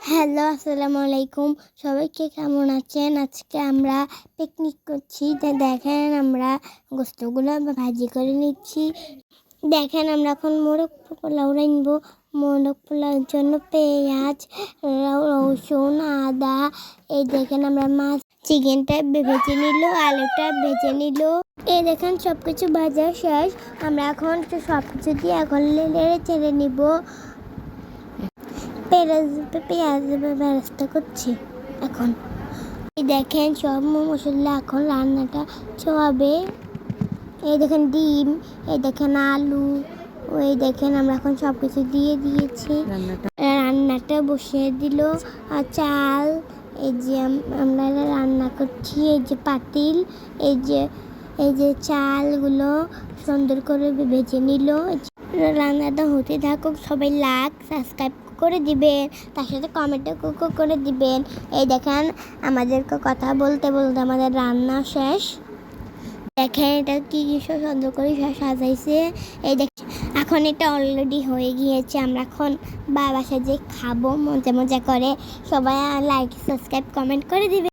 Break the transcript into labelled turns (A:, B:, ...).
A: Hello, আসসালামু আলাইকুম। সবাইকে কেমন আছেন? আজকে আমরা পিকনিক করছি। দেখেন আমরা গোস্তগুলো ভাজি করে নিচ্ছি। দেখেন আমরা এখন মোরগ পোলাও রাঁধবো। মোরগ পোলাওর জন্য পেঁয়াজ, রসুন, আদা, এই দেখেন আমরা মাছ চিকেনটা ভেজে নিল, আলুটা ভেজে নিল। এই দেখেন সব কিছু ভাজা শেষ। আমরা এখন সব কিছু দিয়ে এখন নেড়ে চেড়ে নিব। পেঁয়াজ বেরেস্তা করছি এখন। এই দেখেন সব মশলা এখন রান্নাটা চড়াবে। এই দেখেন ডিম, এই দেখেন আলু, ওই দেখেন আমরা এখন সব কিছু দিয়ে দিয়েছি। রান্নাটা বসিয়ে দিল। আর চাল, এই যে আমরা রান্না করছি, এই যে পাতিল, এই যে চালগুলো সুন্দর করে ভেজে নিল। রান্নাটা হতে থাকুক, সবাই লাইক সাবস্ক্রাইব করে দিবেন, তার সাথে কমেন্টও করে দিবেন। এই দেখেন আমাদেরকে কথা বলতে বলতে আমাদের রান্না শেষ। দেখেন এটা কি সুন্দর করে সাজাইছে। এই দেখ এখন এটা অলরেডি হয়ে গিয়েছে। আমরা এখন বাসায় যে খাবো মজা মজা করে। সবাই লাইক সাবস্ক্রাইব কমেন্ট করে দিবে।